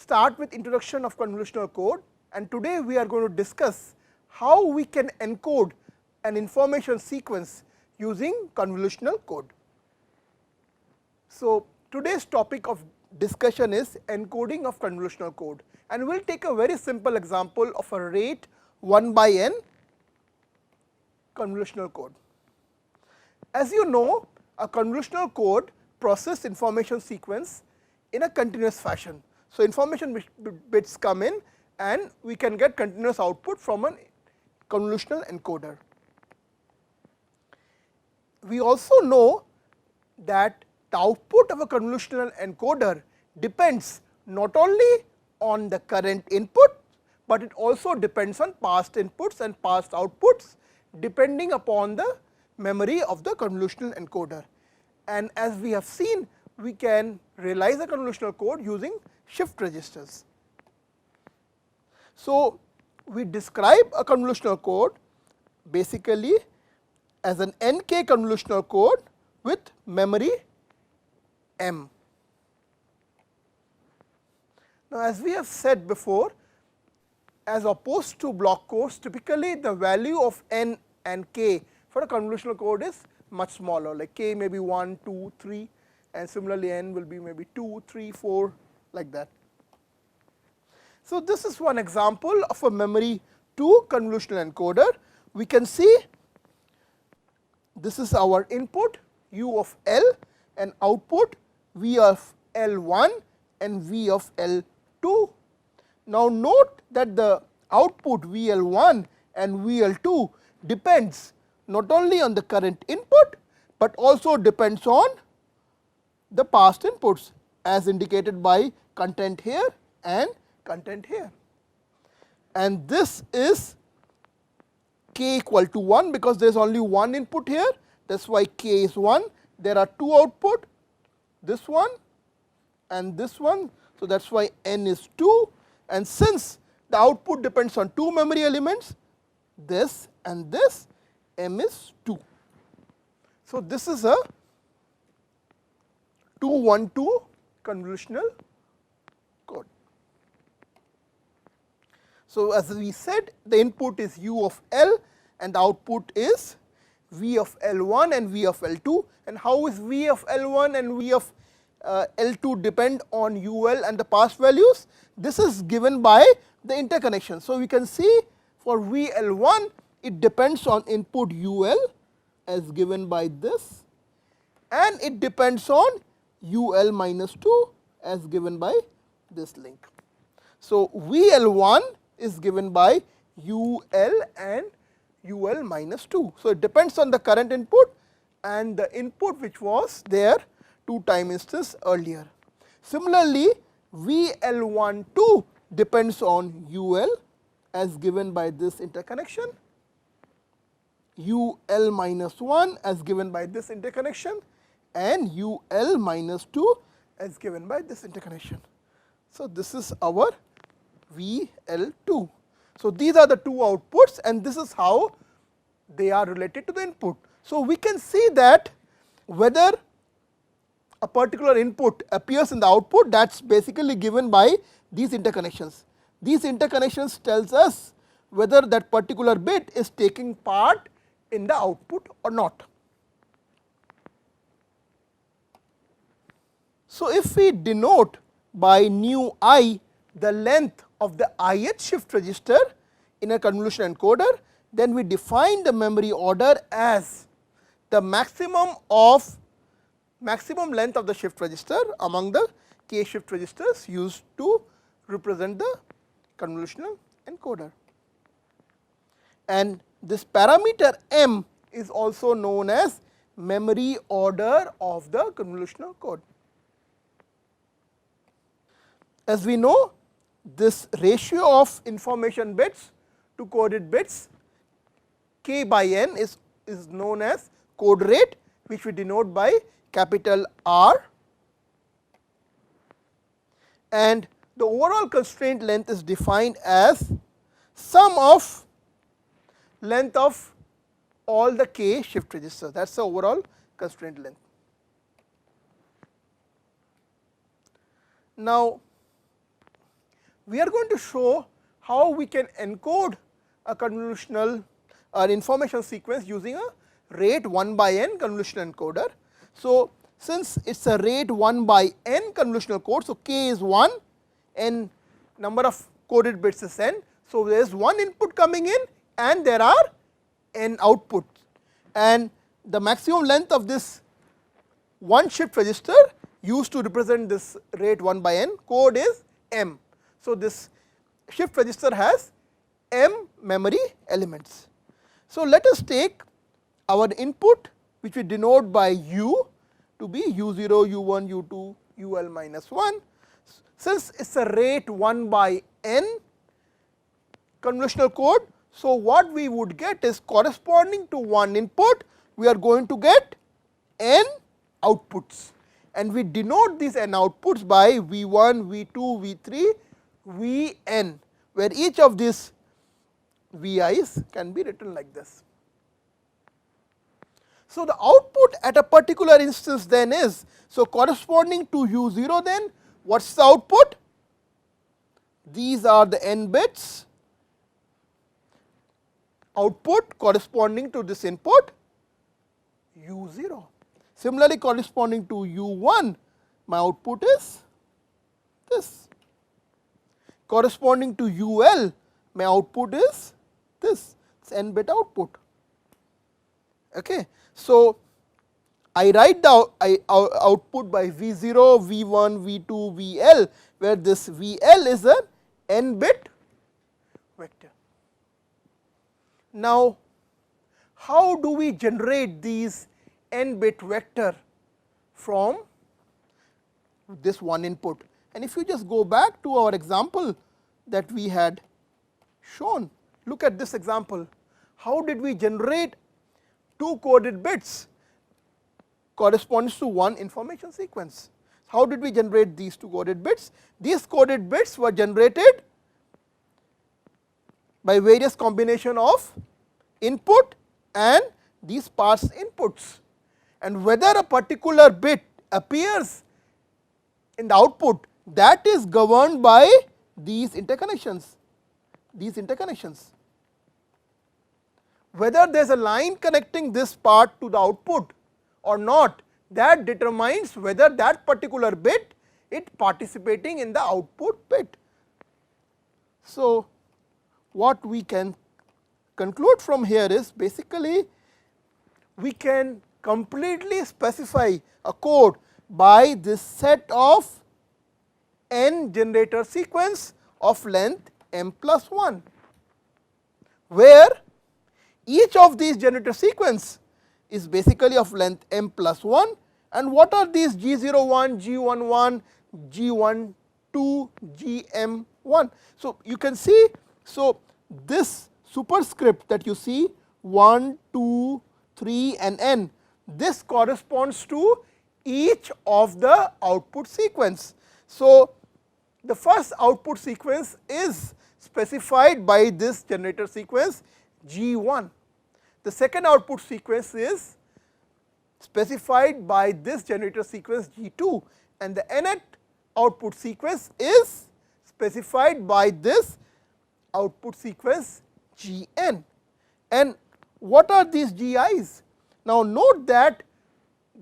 start with introduction of convolutional code, and today we are going to discuss how we can encode an information sequence using convolutional code. So, today's topic of discussion is encoding of convolutional code, and we will take a very simple example of a rate 1 by n convolutional code. As you know, a convolutional code processes information sequence in a continuous fashion. So, information bits come in and we can get continuous output from a convolutional encoder. We also know that the output of a convolutional encoder depends not only on the current input, but it also depends on past inputs and past outputs depending upon the memory of the convolutional encoder. And as we have seen, we can realize a convolutional code using shift registers. So, we describe a convolutional code basically as an nk convolutional code with memory m. Now, as we have said before, as opposed to block codes, typically the value of n and k for a convolutional code is much smaller, like k may be 1, 2, 3, and similarly n will be maybe 2, 3, 4, like that. So, this is one example of a memory 2 convolutional encoder. We can see this is our input u of l and output v of L1 and v of L2. Now, note that the output VL1 and VL2 depends not only on the current input, but also depends on the past inputs as indicated by content here and content here. And this is k equal to 1 because there is only one input here, that is why k is 1. There are two output, this one and this one. So, that is why n is 2, and since the output depends on two memory elements, this and this, m is 2. So, this is a 2-1-2 convolutional code. So, as we said, the input is u of l and the output is v of L1 and v of L2. And how is v of L1 and v of L2 depend on UL and the past values? This is given by the interconnection. So, we can see for VL1 it depends on input UL as given by this, and it depends on UL minus 2 as given by this link. So, VL1 is given by UL and UL minus 2. So, it depends on the current input and the input which was there 2 time instance earlier. Similarly, VL12 depends on UL as given by this interconnection, UL minus 1 as given by this interconnection, and UL minus 2 as given by this interconnection. So, this is our VL2. So, these are the two outputs and this is how they are related to the input. So, we can see that whether a particular input appears in the output, that is basically given by these interconnections. These interconnections tells us whether that particular bit is taking part in the output or not. So, if we denote by nu I the length of the ith shift register in a convolution encoder, then we define the memory order as the maximum length of the shift register among the k shift registers used to represent the convolutional encoder. And this parameter m is also known as memory order of the convolutional code. As we know, this ratio of information bits to coded bits k by n is known as code rate, which we denote by capital R, and the overall constraint length is defined as sum of length of all the k shift registers, that is the overall constraint length. Now, we are going to show how we can encode a convolutional or information sequence using a rate 1 by n convolutional encoder. So, since it is a rate 1 by n convolutional code, so k is 1, n number of coded bits is n. So, there is one input coming in and there are n outputs, and the maximum length of this one shift register used to represent this rate 1 by n code is m. So, this shift register has m memory elements. So, let us take our input which we denote by u to be u0, u1, u2, ul minus 1. Since it is a rate 1 by n convolutional code, so what we would get is corresponding to one input we are going to get n outputs, and we denote these n outputs by v1, v2, v3, vn, where each of these vi's can be written like this. So, the output at a particular instance then is, so corresponding to u0 then what is the output? These are the n bits output corresponding to this input u0. Similarly, corresponding to u1 my output is this, corresponding to ul my output is this, it's n bit output. Okay. So, I write the output by v0, v1, v2, vl, where this vl is an n bit vector. Now, how do we generate these n bit vector from this one input? And if you just go back to our example that we had shown, look at this example. How did we generate two coded bits corresponds to one information sequence? How did we generate these two coded bits? These coded bits were generated by various combination of input and these sparse inputs, and whether a particular bit appears in the output, that is governed by these interconnections, whether there is a line connecting this part to the output or not, that determines whether that particular bit is participating in the output bit. So, what we can conclude from here is basically we can completely specify a code by this set of n generator sequence of length m plus 1, where each of these generator sequence is basically of length m plus 1, and what are these g01, g11, g12, gm1. So, you can see, so this superscript that you see 1, 2, 3 and n, this corresponds to each of the output sequence. So, the first output sequence is specified by this generator sequence g1. The second output sequence is specified by this generator sequence g2, and the nth output sequence is specified by this output sequence gn. And what are these gi's? Now, note that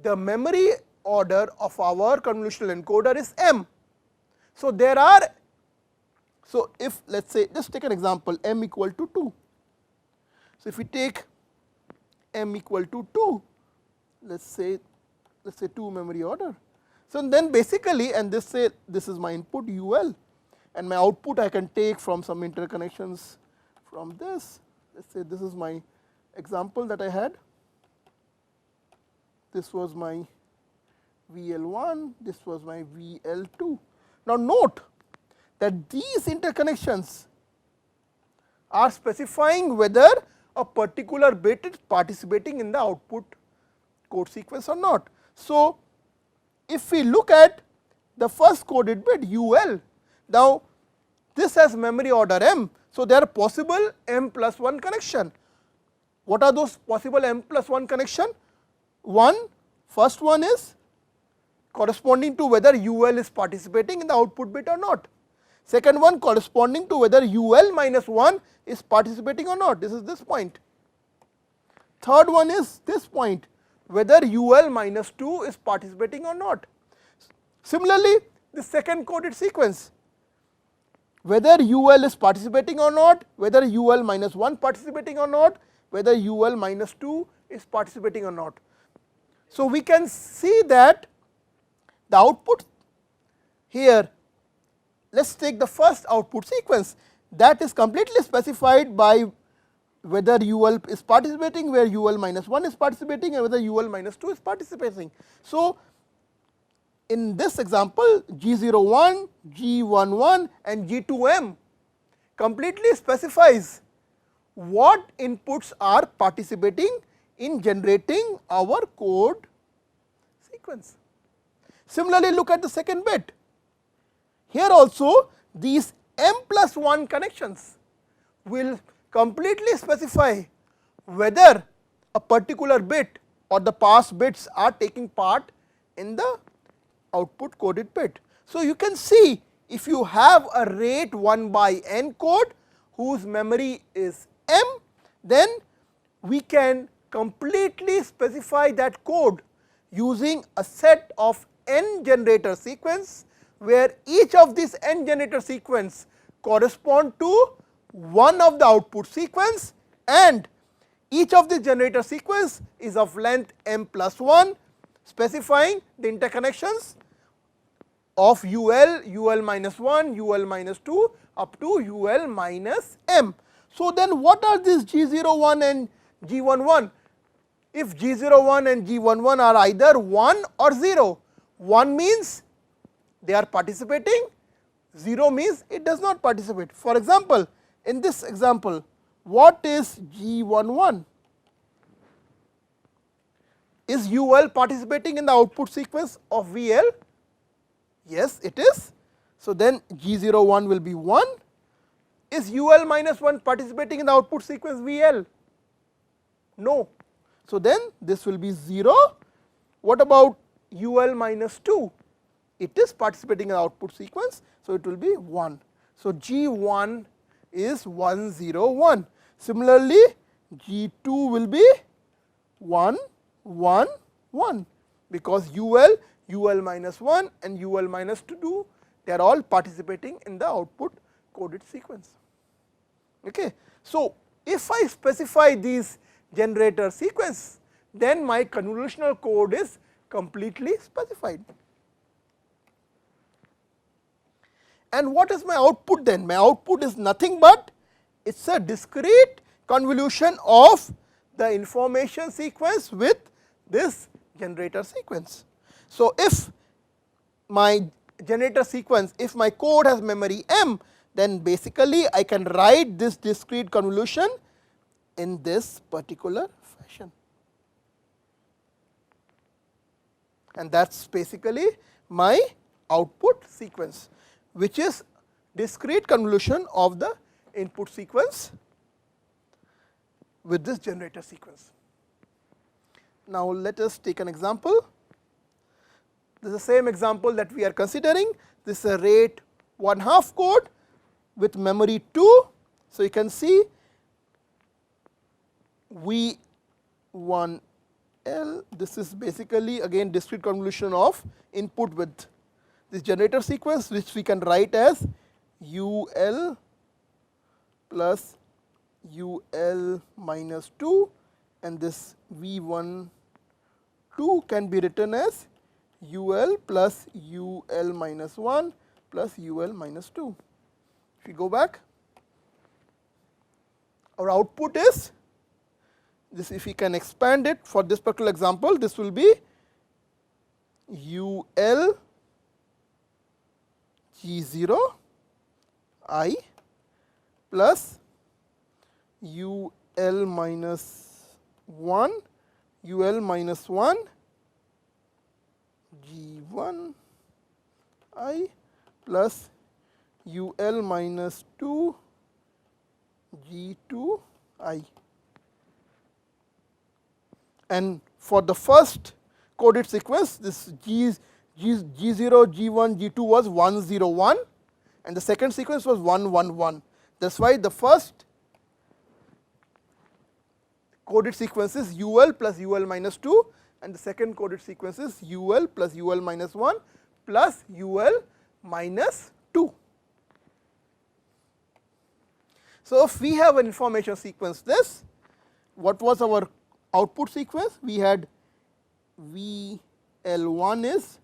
the memory order of our convolutional encoder is m. So, there are, so if let us say, just take an example, m equal to 2. So, if we take m equal to 2, let us say 2 memory order. So, then basically, and this say this is my input ul, and my output I can take from some interconnections from this. Let us say this is my example that I had, this was my VL1, this was my VL2. Now, note that these interconnections are specifying whether a particular bit is participating in the output code sequence or not. So, if we look at the first coded bit ul, now this has memory order m. So, there are possible m plus 1 connection. What are those possible m plus 1 connection? First one is corresponding to whether ul is participating in the output bit or not. second one corresponding to whether UL minus 1 is participating or not, this is this point. Third one is this point, whether UL minus 2 is participating or not. Similarly, the second coded sequence, whether UL is participating or not, whether UL minus 1 participating or not, whether UL minus 2 is participating or not. So, we can see that the output here, let us take the first output sequence, that is completely specified by whether UL is participating, where UL minus 1 is participating, and whether UL minus 2 is participating. So, in this example G01, G11 and G2M completely specifies what inputs are participating in generating our code sequence. Similarly, look at the second bit. Here also these M plus 1 connections will completely specify whether a particular bit or the pass bits are taking part in the output coded bit. So, you can see if you have a rate 1 by n code whose memory is M, then we can completely specify that code using a set of n generator sequence, where each of these n generator sequence correspond to one of the output sequence, and each of the generator sequence is of length m plus 1, specifying the interconnections of UL, UL minus 1, UL minus 2 up to UL minus m. So, then what are these G01 and G11? If G01 and G11 are either 1 or 0, 1 means they are participating, 0 means it does not participate. For example, in this example, what is G11? Is UL participating in the output sequence of VL? Yes, it is. So, then G01 will be 1. Is UL minus 1 participating in the output sequence VL? No. So, then this will be 0. What about UL minus 2? It is participating in the output sequence. So, it will be 1. So, G1 is 1 0 1. Similarly, G2 will be 1 1 1, because UL minus 1 and UL minus 2, they are all participating in the output coded sequence. Okay. So, if I specify these generator sequence, then my convolutional code is completely specified. And what is my output then? My output is nothing but it is a discrete convolution of the information sequence with this generator sequence. So, if my generator sequence, if my code has memory M, then basically I can write this discrete convolution in this particular fashion, and that is basically my output sequence, which is discrete convolution of the input sequence with this generator sequence. Now, let us take an example. This is the same example that we are considering. This is a rate 1/2 code with memory 2. So, you can see V1L, this is basically again discrete convolution of input with this generator sequence, which we can write as UL plus UL minus 2, and this V12 can be written as UL plus UL minus 1 plus UL minus 2. If we go back, our output is this. If we can expand it for this particular example, this will be UL G0 I plus UL minus 1 UL minus 1 G1 I plus UL minus 2 G2 I. And for the first coded sequence, this G0, G1, G2 was 1 0 1, and the second sequence was 1 1 1. That is why the first coded sequence is UL plus UL minus 2, and the second coded sequence is UL plus UL minus 1 plus UL minus 2. So, if we have an information sequence this, what was our output sequence? We had VL1 is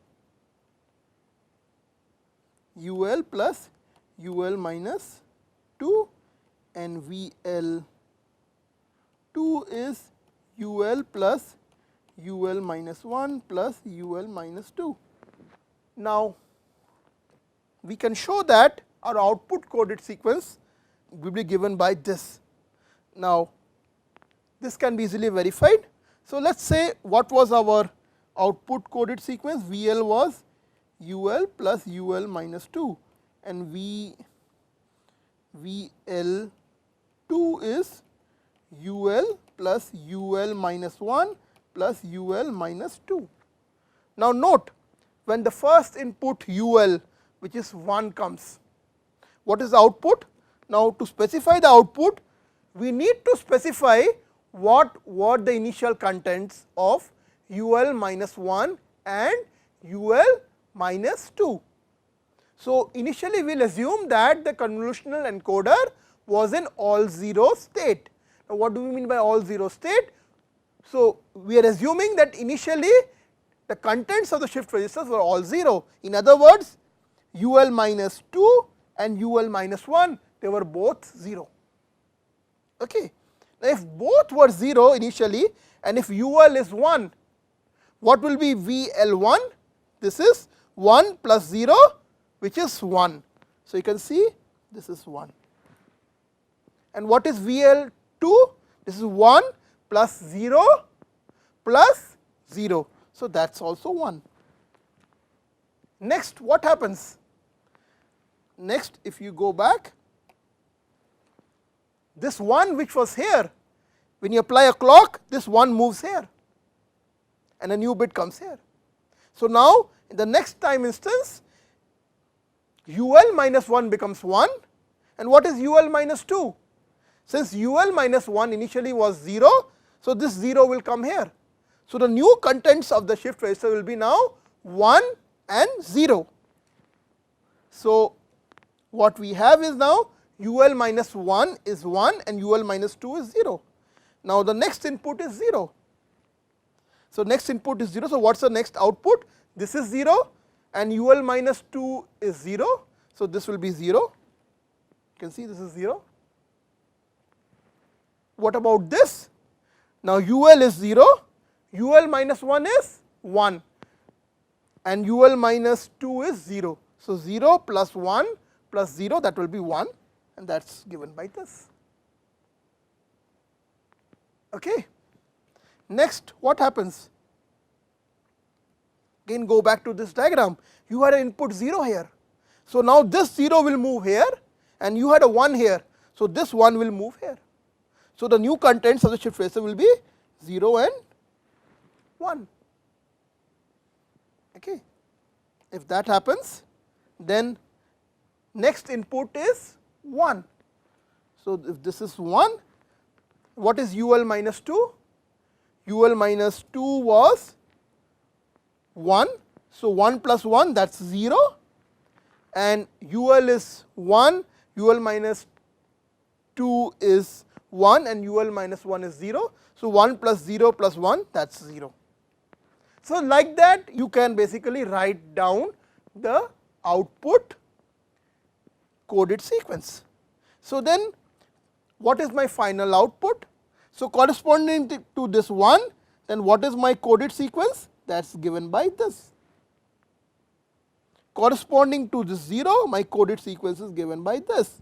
UL plus UL minus 2 and VL2 is UL plus UL minus 1 plus UL minus 2. Now, we can show that our output coded sequence will be given by this. Now, this can be easily verified. So, let us say what was our output coded sequence? VL was UL plus UL minus 2 and VL2 is UL plus UL minus 1 plus UL minus 2. Now, note when the first input UL, which is 1, comes, what is the output? Now, to specify the output, we need to specify what were the initial contents of UL minus 1 and UL minus 2. So, initially we will assume that the convolutional encoder was in all 0 state. Now, what do we mean by all 0 state? So, we are assuming that initially the contents of the shift registers were all 0. In other words, UL minus 2 and UL minus 1, they were both 0. Okay. Now, if both were 0 initially and if UL is 1, what will be VL1? This is 1 plus 0, which is 1. So, you can see this is 1. And what is VL2? This is 1 plus 0 plus 0. So, that is also 1. Next, what happens? Next, if you go back, this 1 which was here, when you apply a clock, this 1 moves here and a new bit comes here. So, now in the next time instance, UL minus 1 becomes 1, and what is UL minus 2? Since UL minus 1 initially was 0, so this 0 will come here. So, the new contents of the shift register will be now 1 and 0. So, what we have is now UL minus 1 is 1 and UL minus 2 is 0. Now, the next input is 0. So, next input is 0. So, what is the next output? This is 0 and UL minus 2 is 0. So, this will be 0. You can see this is 0. What about this? Now, UL is 0, UL minus 1 is 1 and UL minus 2 is 0. So, 0 plus 1 plus 0, that will be 1, and that is given by this. Okay. Next, what happens? Again, go back to this diagram. You had an input 0 here. So, now this 0 will move here and you had a 1 here. So, this 1 will move here. So, the new contents of the shift register will be 0 and 1. Okay. If that happens, then next input is 1. So, if this is 1, what is UL minus 2? UL minus 2 was 1. So, 1 plus 1, that is 0, and UL is 1, UL minus 2 is 1 and UL minus 1 is 0. So, 1 plus 0 plus 1, that is 0. So, like that you can basically write down the output coded sequence. So, then what is my final output? So, corresponding to this 1, then what is my coded sequence? That is given by this. Corresponding to this 0, my coded sequence is given by this.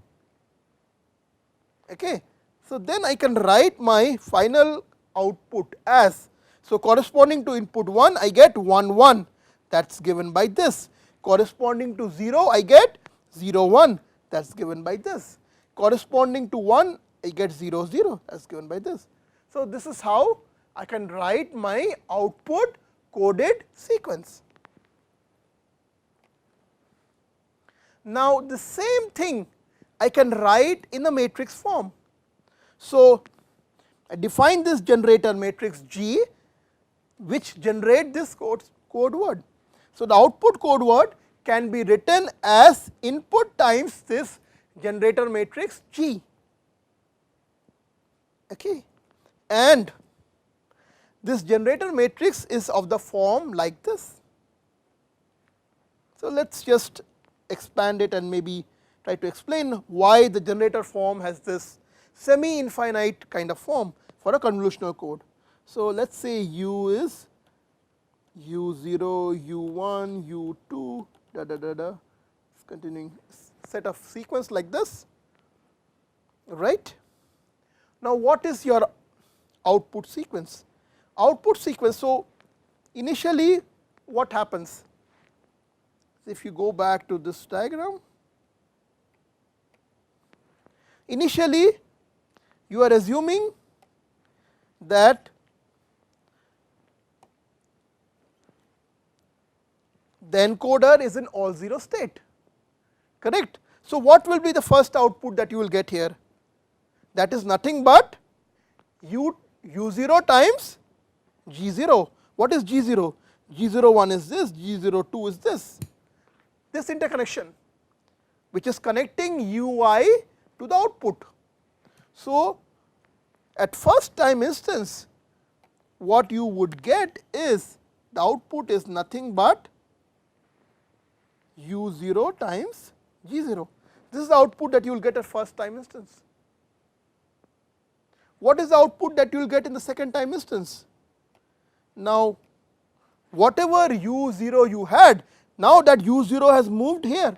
Okay. So, then I can write my final output as, so corresponding to input 1, I get 1 1, that is given by this. Corresponding to 0, I get 0 1, that is given by this. Corresponding to 1, I get 0 0, that is given by this. So, this is how I can write my output coded sequence. Now, the same thing I can write in a matrix form. So, I define this generator matrix G, which generate this code word. So, the output code word can be written as input times this generator matrix G, okay. And this generator matrix is of the form like this. So, let us just expand it and maybe try to explain why the generator form has this semi infinite kind of form for a convolutional code. So, let us say U is U0, U1, U2, continuing set of sequence like this, right. Now, what is your output sequence? Output sequence, so initially what happens? If you go back to this diagram, initially you are assuming that the encoder is in all 0 state, correct. So, what will be the first output that you will get here? That is nothing but U0 times G0. What is G0? G01 is this, G02 is this interconnection, which is connecting UI to the output. So, at first time instance, what you would get is the output is nothing but U0 times G0. This is the output that you will get at first time instance. What is the output that you will get in the second time instance? Now, whatever U0 you had, now that U0 has moved here,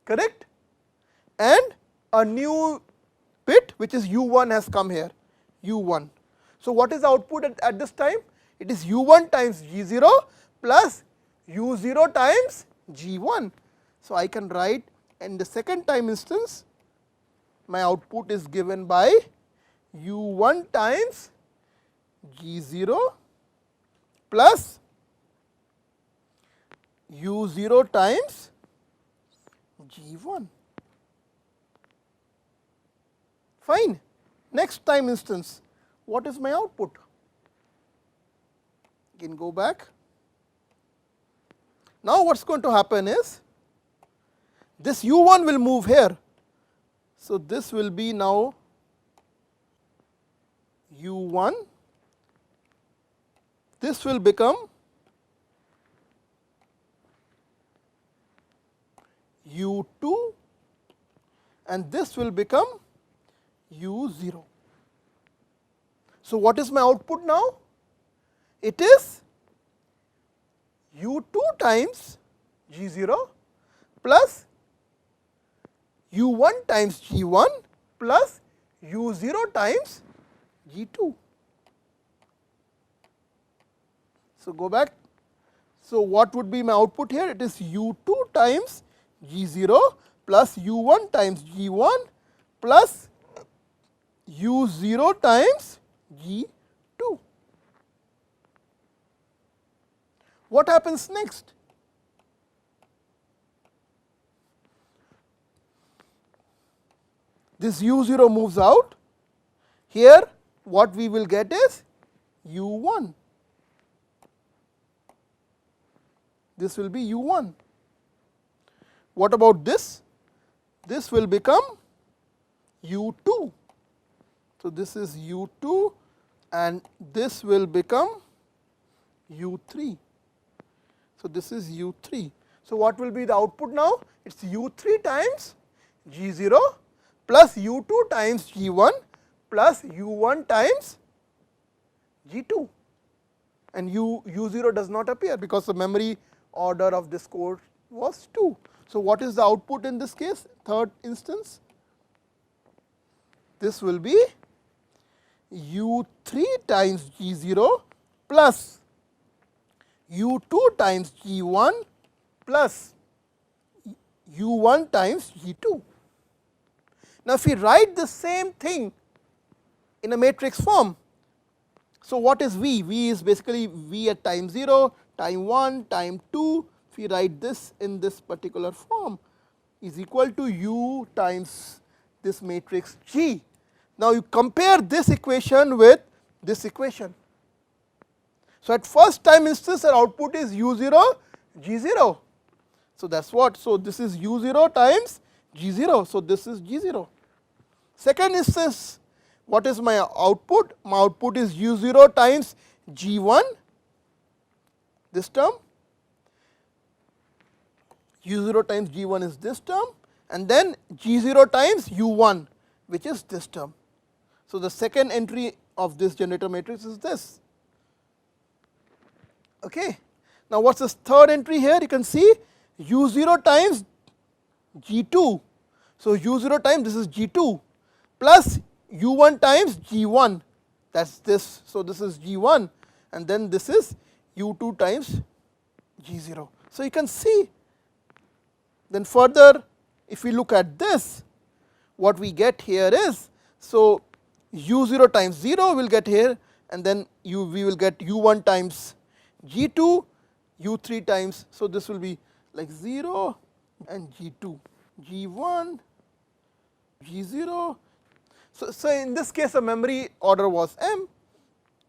correct, and a new bit which is U1 has come here, U1. So, what is the output at this time? It is U1 times G0 plus U0 times G1. So, I can write in the second time instance my output is given by U1 times G0 plus U0 times G1, fine. Next time instance, what is my output? Again go back. Now, what is going to happen is this U1 will move here. So, this will be now U1, this will become U2 and this will become U0. So, what is my output now? It is U2 times G0 plus U1 times G1 plus U0 times G2. So, go back. So, what would be my output here? It is U2 times G0 plus U1 times G1 plus U0 times G2. What happens next? This U0 moves out. Here what we will get is U1. This will be U1. What about this? This will become U2. So, this is U2 and this will become U3. So, this is U3. So, what will be the output now? It is U3 times G0 plus U2 times G1 plus U1 times G2, and U0 does not appear because the memory order of this code was 2. So, what is the output in this case, third instance? This will be U3 times G0 plus U2 times G1 plus U1 times G2. Now, if we write the same thing in a matrix form, so what is V? V is basically V at time 0, time 1, time 2, if we write this in this particular form, is equal to U times this matrix G. Now, you compare this equation with this equation. So, at first time instance our output is U0 G0. So, that is what. So, this is U0 times G0. So, this is G0. Second instance, what is my output? My output is U0 times G1, this term. U0 times G1 is this term, and then G0 times U1, which is this term. So, the second entry of this generator matrix is this. Okay. Now, what is this third entry here? You can see U0 times G2. So, U0 times this is G2 plus U1 times G1, that is this. So, this is G1, and then this is U2 times G0. So, you can see. Then further, if we look at this, what we get here is, so U0 times 0 will get here, and then we will get U1 times G2, U3 times, so this will be like 0 and G2, G1, G0. So in this case the memory order was M,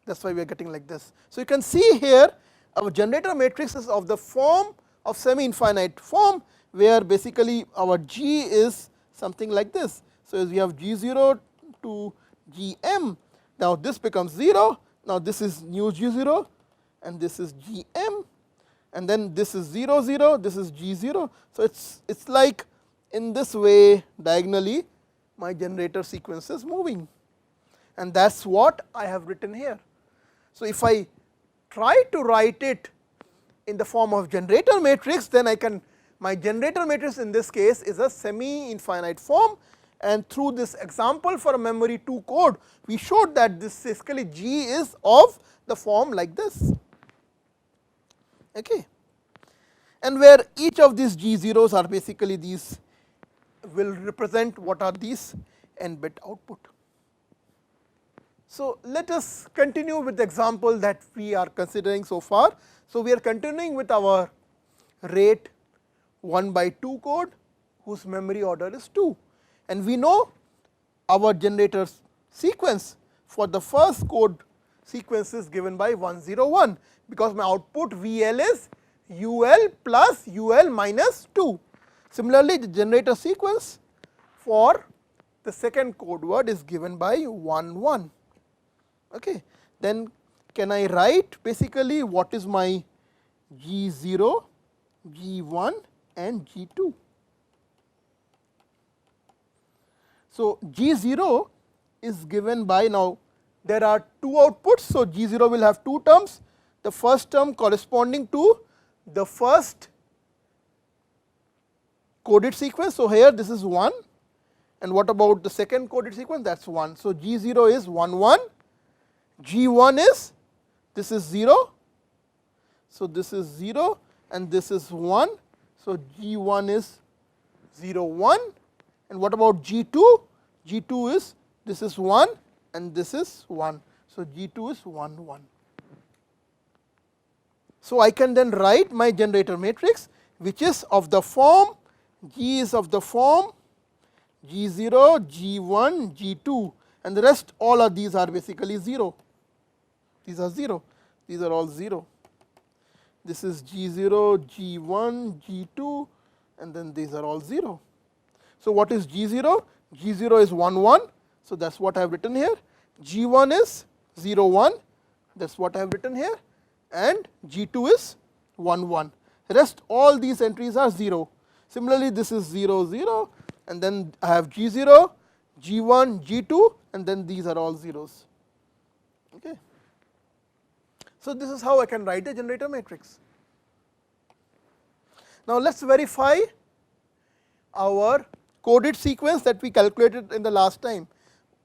that is why we are getting like this. So you can see here our generator matrix is of the form of semi-infinite form, where basically our G is something like this. So, as we have G0 to Gm, now this becomes 0, now this is new G0 and this is Gm, and then this is 0 0, this is G0. So, it is like in this way diagonally my generator sequence is moving, and that is what I have written here. So, if I try to write it in the form of generator matrix, then I can, my generator matrix in this case is a semi-infinite form, and through this example for a memory 2 code, we showed that this basically G is of the form like this. Okay. And where each of these G0s are basically these will represent what are these n bit output. So, let us continue with the example that we are considering so far. So, we are continuing with our rate 1/2 code whose memory order is 2, and we know our generator sequence for the first code sequence is given by 101, because my output VL is UL plus UL minus 2. Similarly, the generator sequence for the second code word is given by 11. Okay. Then can I write basically what is my G0, G1 and G2. So, G0 is given by, now there are two outputs. So, G0 will have two terms, the first term corresponding to the first coded sequence. So, here this is 1, and what about the second coded sequence, that is 1. So, G0 is 1 1, G1 is, this is 0, so this is 0 and this is 1. So, G1 is 0 1, and what about G2? G2 is, this is 1 and this is 1. So, G2 is 1 1. So, I can then write my generator matrix, which is of the form, G is of the form G0, G1, G2, and the rest all of these are basically 0. These are 0, these are all 0. This is G0, G1, G2, and then these are all 0. So, what is G0? G0 is 1 1, so that is what I have written here. G1 is 0 1, that is what I have written here, and G2 is 1 1. Rest all these entries are 0. Similarly, this is 0 0, and then I have G0, G1, G2, and then these are all zeros. Okay. So, this is how I can write a generator matrix. Now, let us verify our coded sequence that we calculated in the last time.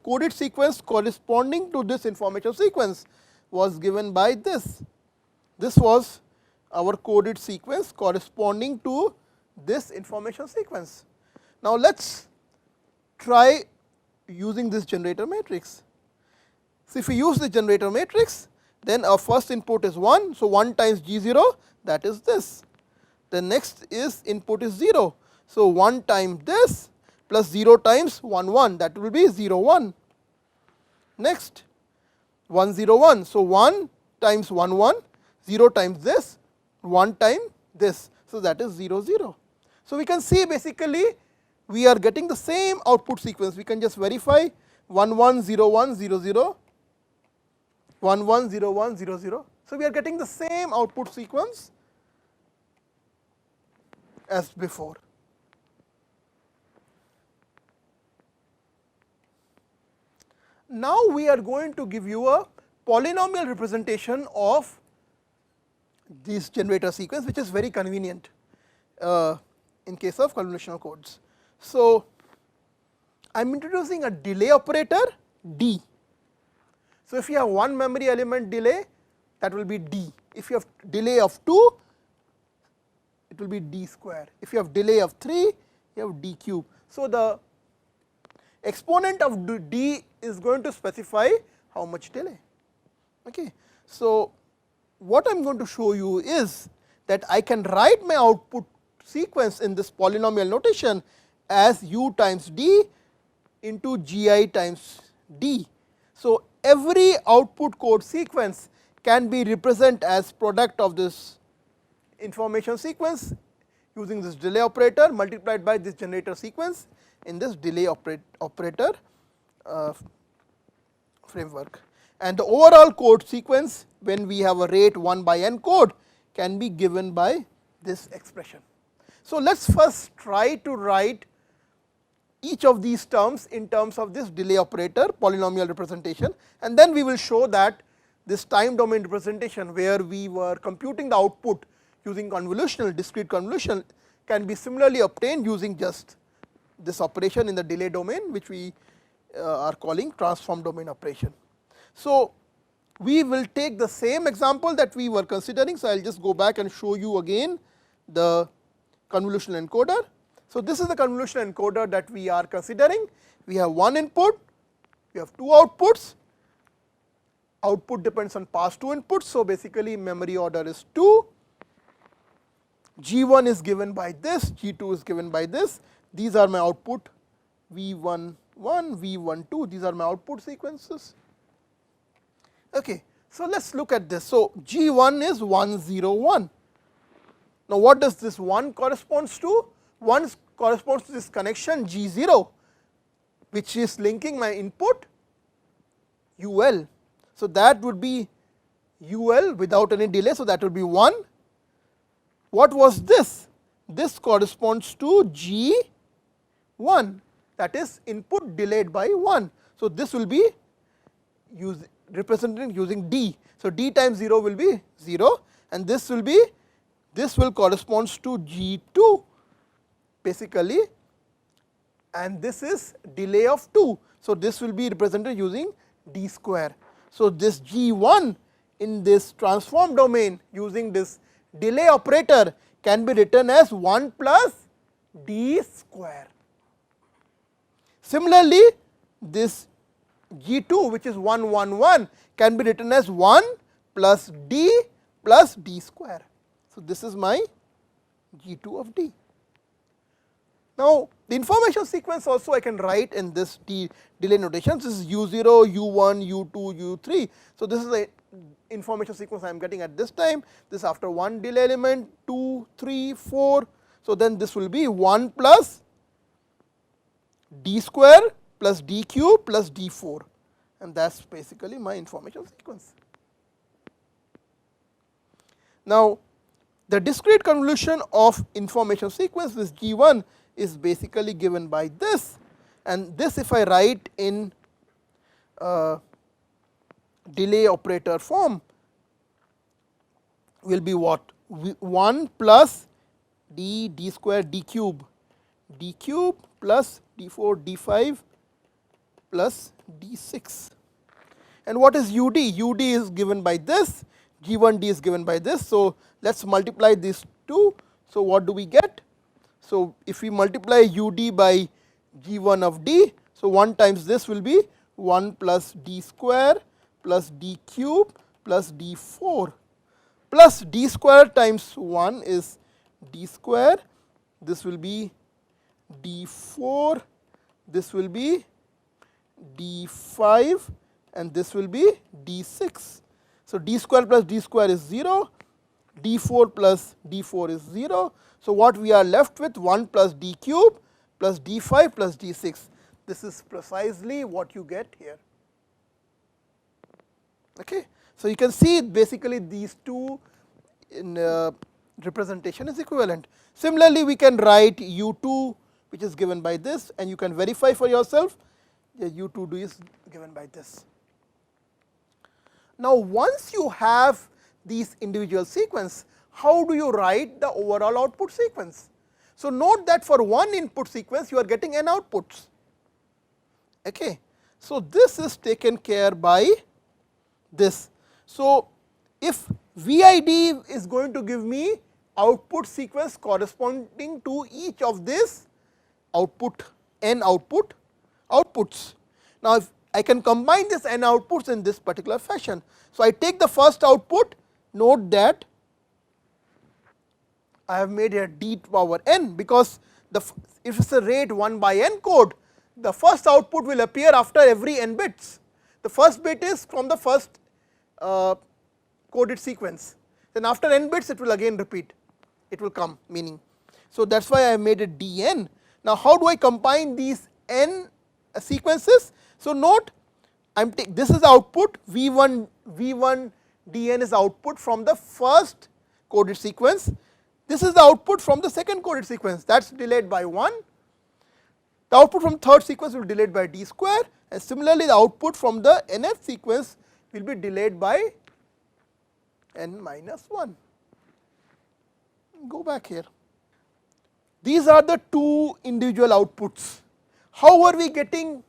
Coded sequence corresponding to this information sequence was given by this. This was our coded sequence corresponding to this information sequence. Now, let us try using this generator matrix. So, if we use the generator matrix, then our first input is 1. So, 1 times G0, that is this. the next is input is 0. So 1 times this plus 0 times 1 1, that will be 0 1. Next 1 0 1, so 1 times 1 1, 0 times this, 1 time this, so that is 0 0. So we can see basically we are getting the same output sequence. We can just verify 1 1 0 1 0 0, 1 1 0 1 0 0. So we are getting the same output sequence as before. Now we are going to give you a polynomial representation of this generator sequence, which is very convenient in case of convolutional codes. So I am introducing a delay operator D. So if you have one memory element delay, that will be D. If you have delay of 2, it will be D square. If you have delay of 3, you have D cube. So the exponent of D is going to specify how much delay. Okay. So what I am going to show you is that I can write my output sequence in this polynomial notation as U times D into Gi times D. So every output code sequence can be represented as product of this information sequence using this delay operator multiplied by this generator sequence in this delay operator framework. And the overall code sequence, when we have a rate 1 by n code, can be given by this expression. So let us first try to write each of these terms in terms of this delay operator polynomial representation, and then we will show that this time domain representation, where we were computing the output using convolutional discrete convolution, can be similarly obtained using just this operation in the delay domain, which we are calling transform domain operation. So we will take the same example that we were considering. So I will just go back and show you again the convolutional encoder. So this is the convolutional encoder that we are considering. We have one input, we have two outputs. Output depends on past two inputs. So basically memory order is 2. G1 is given by this, G2 is given by this. These are my output V11, V12. These are my output sequences. Okay. So let us look at this. So G1 is 1 0 1. Now what does this 1 corresponds to? 1 corresponds to this connection G0, which is linking my input UL. So that would be UL without any delay. So that will be 1. What was this? This corresponds to G1, that is input delayed by 1. So this will be represented using D. So D times 0 will be 0, and this will corresponds to G2 basically, and this is delay of 2. So this will be represented using D square. So this G1 in this transform domain using this delay operator can be written as 1 plus D square. Similarly, this G2, which is 1 1 1, can be written as 1 plus D square. So this is my G2 of D. Now the information sequence also I can write in this delay notation. This is U0, U1, U2, U3. So this is the information sequence I am getting at this time. This after one delay element, 2, 3, 4. So then this will be 1 plus D square plus D cube plus D4, and that is basically my information sequence. Now the discrete convolution of information sequence with G1 is basically given by this, and this if I write in delay operator form will be what? 1 plus D square D cube plus D4 D5 plus D6. And what is UD? UD is given by this, G1D is given by this. So let us multiply these two. So what do we get? So if we multiply UD by G1 of D, so 1 times this will be 1 plus D square plus D cube plus D4 plus D square times 1 is d square, this will be d4, this will be d5, and this will be d6. So, d square plus d square is 0, d4 plus d4 is 0. So, what we are left with 1 plus d cube plus d5 plus d6. This is precisely what you get here. Okay. So, you can see basically these two in representation is equivalent. Similarly, we can write u2 which is given by this, and you can verify for yourself that u2 is given by this. Now, once you have these individual sequence, how do you write the overall output sequence? So, note that for one input sequence you are getting n outputs. Okay. So, this is taken care by this. So, if VID is going to give me output sequence corresponding to each of this output n outputs. Now, if I can combine this n outputs in this particular fashion. So, I take the first output, note that I have made a d to power n, because if it is a rate 1 by n code, the first output will appear after every n bits. The first bit is from the first coded sequence, then after n bits it will again repeat, it will come meaning. So, that is why I have made it dn. Now, how do I combine these n sequences? So, note this is output v1 dn is output from the first coded sequence, this is the output from the second coded sequence, that is delayed by 1. The output from third sequence will be delayed by d square, and similarly the output from the nth sequence will be delayed by n minus 1. Go back here. These are the two individual outputs. How are we getting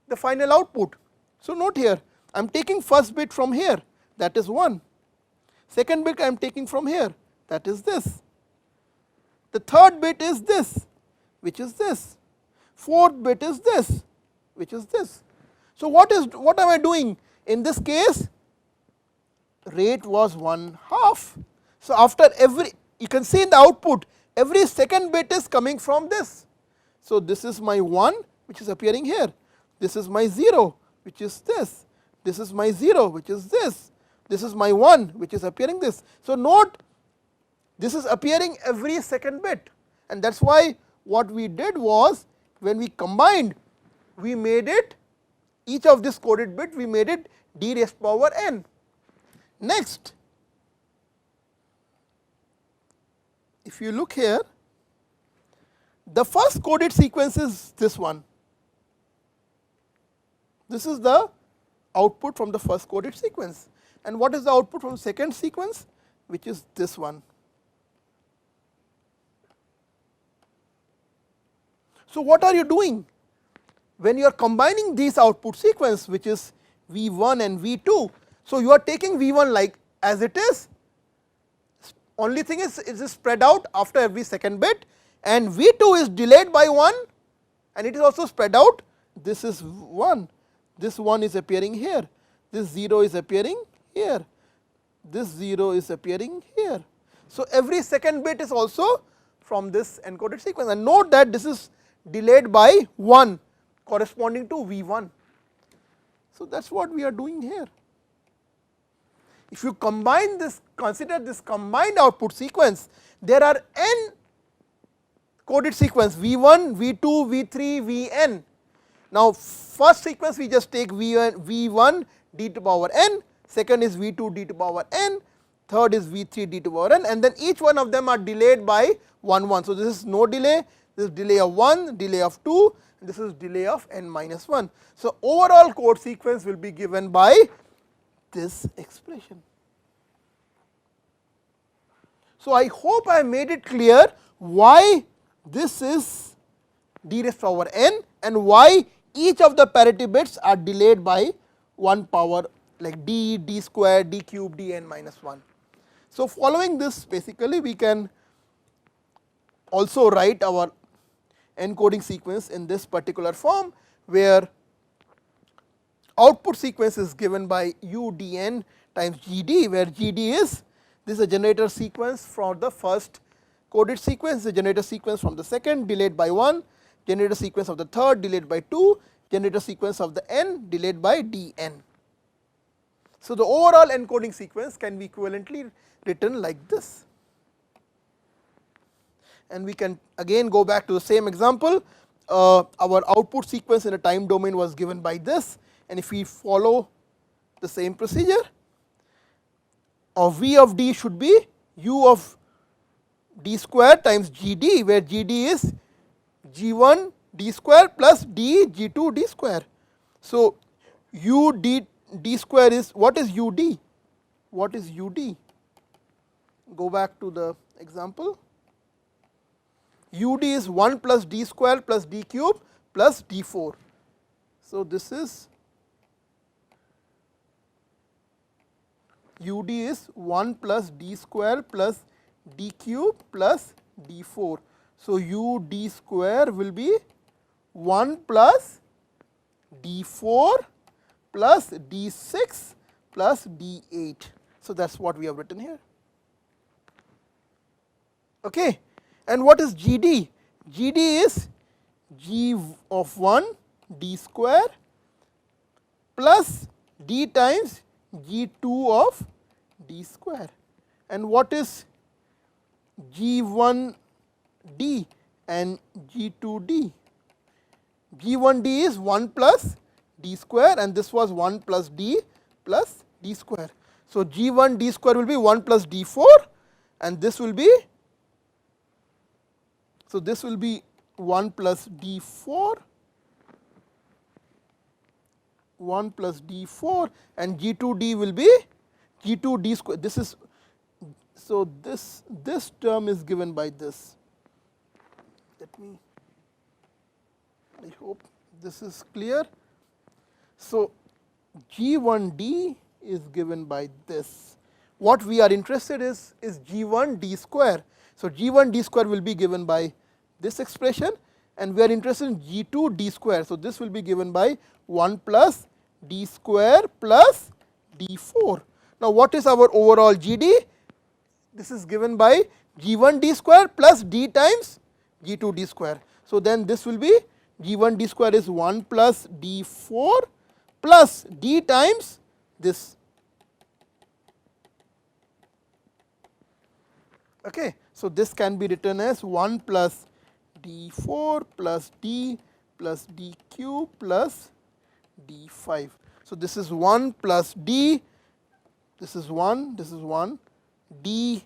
the final output? So, note here, I am taking first bit from here, that is 1. Second bit I am taking from here, that is this. The third bit is this, which is this. Fourth bit is this, which is this. So, what am I doing? In this case, rate was 1/2. So, after every, you can see in the output, every second bit is coming from this. So, this is my 1 which is appearing here, this is my 0 which is this, this is my 0 which is this, this is my 1 which is appearing this. So, note this is appearing every second bit, and that is why what we did was, when we combined, we made it, each of this coded bit we made it d raised to power n. Next, if you look here, the first coded sequence is this one. This is the output from the first coded sequence, and what is the output from the second sequence, which is this one. So, what are you doing? When you are combining these output sequence, which is V1 and V2, so you are taking V1 like as it is, only thing is it is spread out after every second bit, and V2 is delayed by 1, and it is also spread out. This is 1, this 1 is appearing here, this 0 is appearing here, this 0 is appearing here. So, every second bit is also from this encoded sequence, and note that this is delayed by 1 corresponding to V1. So, that is what we are doing here. If you combine this, consider this combined output sequence, there are n coded sequence V1, V2, V3, Vn. Now, first sequence we just take V1 d to power n, second is V2 d to power n, third is V3 d to power n, and then each one of them are delayed by 1. So, this is no delay, this is delay of 1, delay of 2, and this is delay of n minus 1. So, overall code sequence will be given by this expression. So, I hope I made it clear why this is d raised to power n and why each of the parity bits are delayed by 1 power, like d, d square, d cube, d n minus 1. So, following this, basically we can also write our encoding sequence in this particular form, where output sequence is given by u dn times gd, where gd is, this is a generator sequence for the first coded sequence, the generator sequence from the second delayed by 1, generator sequence of the third delayed by 2, generator sequence of the n delayed by dn. So, the overall encoding sequence can be equivalently written like this. And we can again go back to the same example. Our output sequence in a time domain was given by this, and if we follow the same procedure, V of d should be u of d square times gd, where gd is g1 d square plus d g2 d square. So, u d square is, what is ud? What is ud? Go back to the example. ud is 1 plus d square plus d cube plus d4. So, this is ud is 1 plus d square plus d cube plus d4. So, ud square will be 1 plus d4 plus d6 plus d8. So, that is what we have written here. Okay. And what is gd? gd is g of 1 d square plus d times g2 of d square. And what is g1 d and g2 d? g1 d is 1 plus d square, and this was 1 plus d square. So, g1 d square will be 1 plus d4, and this will be, so this will be 1 plus d4, 1 plus d4, and g2d will be g2 d square. This is, so this term is given by this. Let me, I hope this is clear. So, g1d is given by this. What we are interested is g1 d square. So, g1 d square will be given by this expression, and we are interested in g2 d square. So, this will be given by 1 plus d square plus d4. Now, what is our overall gd? This is given by g1 d square plus d times g2 d square. So, then this will be g1 d square is 1 plus d4 plus d times this. Okay. So, this can be written as 1 plus d4 plus d cube plus d5. So, this is 1 plus d, this is 1, d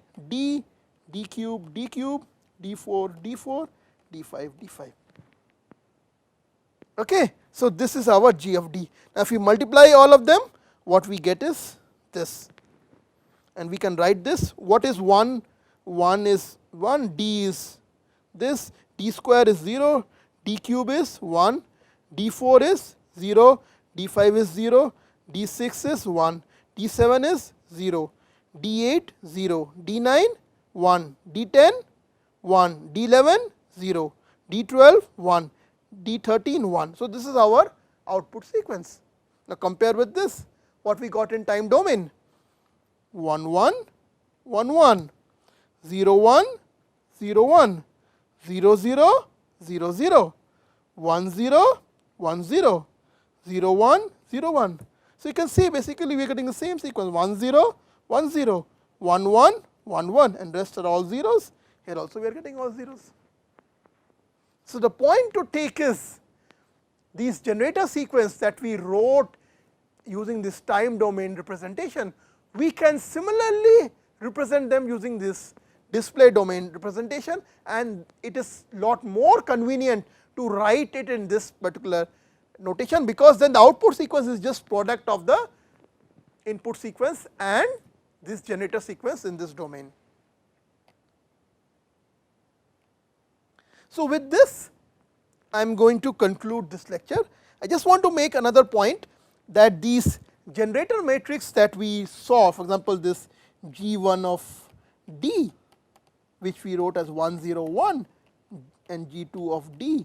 cube, d4, d5, d5. Okay. So, this is our g of d. Now, if we multiply all of them, what we get is this, and we can write this. What is 1? 1 is 1, d is this, d square is 0, d cube is 1, d4 is 0, d5 is 0, d6 is 1, d7 is 0, d8 0, d9 1, d10 1, d11 0, d12 1, d13 1. So, this is our output sequence. Now, compare with this, what we got in time domain: 1 1 1 1, 0 1 0 1, 0 0 0 0, 1 0 1 0, 0 1 0 1. So, you can see basically we are getting the same sequence: 1 0 1 0, 1 1 1 1, and rest are all zeros. Here also we are getting all zeros. So, the point to take is these generator sequence that we wrote using this time domain representation, we can similarly represent them using this display domain representation, and it is lot more convenient to write it in this particular notation, because then the output sequence is just product of the input sequence and this generator sequence in this domain. So, with this I am going to conclude this lecture. I just want to make another point, that these generator matrix that we saw, for example, this g1 of d, which we wrote as 1 0 1, and g2 of d,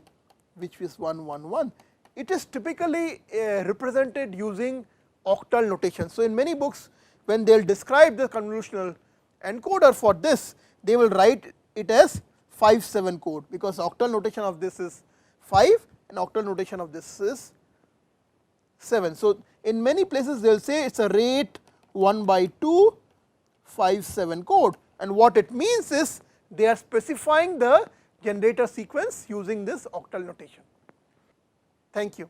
which is 1 1 1, it is typically represented using octal notation. So, in many books, when they will describe the convolutional encoder for this, they will write it as 5-7 code, because octal notation of this is 5 and octal notation of this is 7. So, in many places they will say it is a rate 1/2 5-7 code, and what it means is they are specifying the generator sequence using this octal notation. Thank you.